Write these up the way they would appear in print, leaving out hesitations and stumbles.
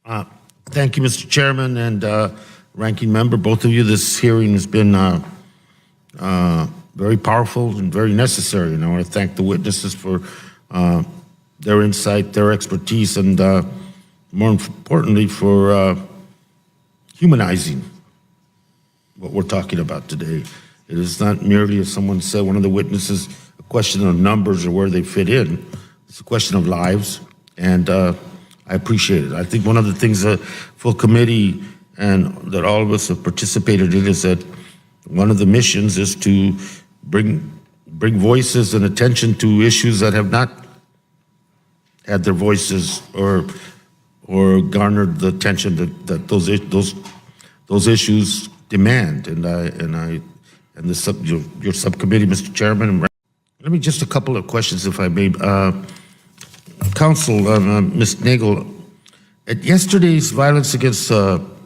Thank you, Mr. Chairman and Ranking Member. Both of you, this hearing has been very powerful and very necessary. And I want to thank the witnesses for their insight, their expertise, and more importantly, for humanizing what we're talking about today. It is not merely, as someone said, one of the witnesses, a question of numbers or where they fit in. It's a question of lives, and I appreciate it. I think one of the things the full committee and that all of us have participated in is that one of the missions is to bring voices and attention to issues that have not had their voices or garnered the attention that those issues demand. And your subcommittee, Mr. Chairman. Let me just a couple of questions, if I may. Council, Ms. Nagel, at yesterday's Violence Against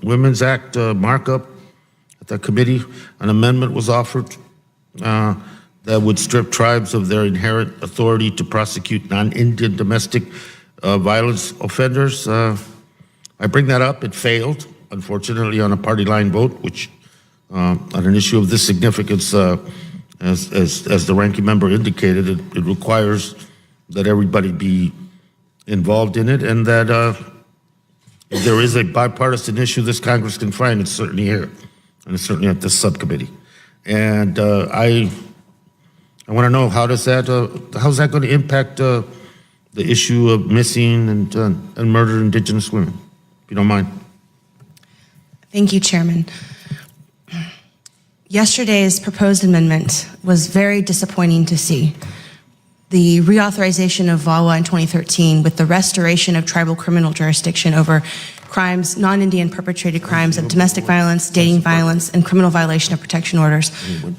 Women's Act markup at that committee, an amendment was offered that would strip tribes of their inherent authority to prosecute non-Indian domestic violence offenders. I bring that up. It failed, unfortunately, on a party line vote, which on an issue of this significance, as the ranking member indicated, it requires that everybody be involved in it, and that if there is a bipartisan issue this Congress can find, it's certainly here, and it's certainly at this subcommittee. And I want to know, how's that going to impact the issue of missing and murdered Indigenous women, if you don't mind? Thank you, Chairman. Yesterday's proposed amendment was very disappointing to see. The reauthorization of VAWA in 2013 with the restoration of tribal criminal jurisdiction over crimes, non-Indian perpetrated crimes of domestic violence, dating violence, and criminal violation of protection orders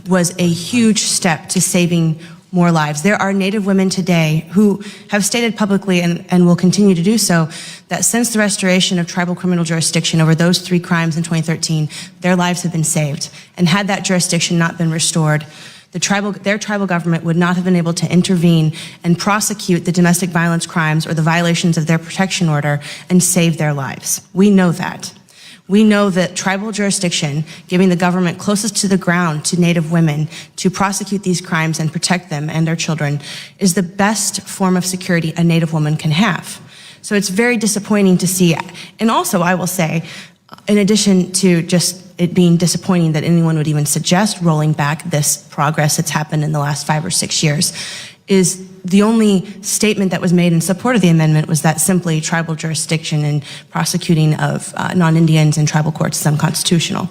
was a huge step to saving more lives. There are Native women today who have stated publicly and will continue to do so that since the restoration of tribal criminal jurisdiction over those 3 crimes in 2013, their lives have been saved. And had that jurisdiction not been restored, their tribal government would not have been able to intervene and prosecute the domestic violence crimes or the violations of their protection order and save their lives. We know that. We know that tribal jurisdiction, giving the government closest to the ground to Native women to prosecute these crimes and protect them and their children, is the best form of security a Native woman can have. So it's very disappointing to see. And also, I will say, in addition to just it being disappointing that anyone would even suggest rolling back this progress that's happened in the last 5 or 6 years, is the only statement that was made in support of the amendment was that simply tribal jurisdiction and prosecuting of non-Indians in tribal courts is unconstitutional.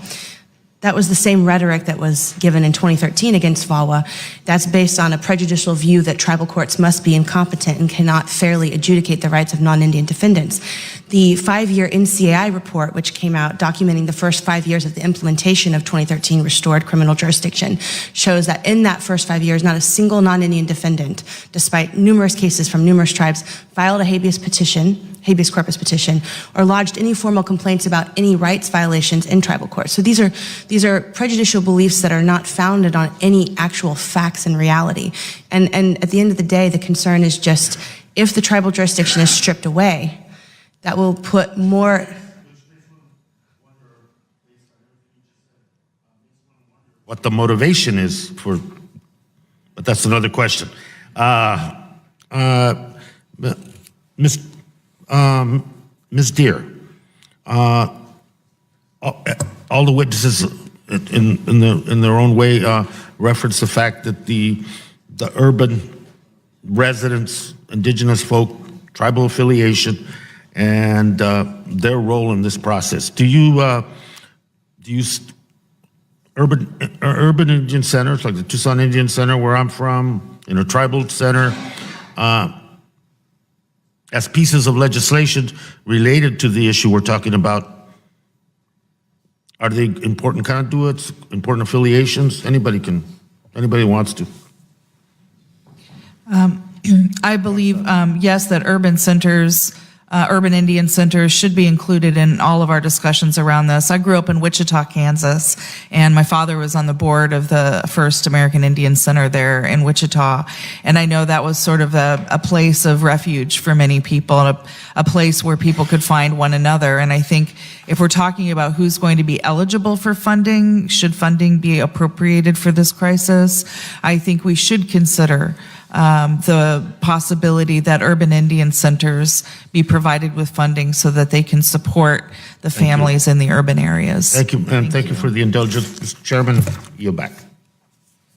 That was the same rhetoric that was given in 2013 against VAWA. That's based on a prejudicial view that tribal courts must be incompetent and cannot fairly adjudicate the rights of non-Indian defendants. The 5-year NCAI report, which came out documenting the first 5 years of the implementation of 2013 restored criminal jurisdiction, shows that in that first 5 years, not a single non-Indian defendant, despite numerous cases from numerous tribes, filed a habeas corpus petition, or lodged any formal complaints about any rights violations in tribal courts. So these are prejudicial beliefs that are not founded on any actual facts and reality. And at the end of the day, the concern is just, if the tribal jurisdiction is stripped away, that will put more... What the motivation is for, but that's another question. Ms. Deere, all the witnesses in their own way reference the fact that the urban residents, indigenous folk, tribal affiliation, and their role in this process. Do you urban Indian centers like the Tucson Indian Center, where I'm from, in a tribal center, as pieces of legislation related to the issue we're talking about, are they important conduits, important affiliations? Anybody wants to. I believe, yes, that urban centers urban Indian centers should be included in all of our discussions around this. I grew up in Wichita, Kansas, and my father was on the board of the first American Indian Center there in Wichita. And I know that was sort of a place of refuge for many people, a place where people could find one another. And I think if we're talking about who's going to be eligible for funding, should funding be appropriated for this crisis, I think we should consider the possibility that urban Indian centers be provided with funding so that they can support the families in the urban areas. Thank you, and thank you for the indulgence. Mr. Chairman, you're back.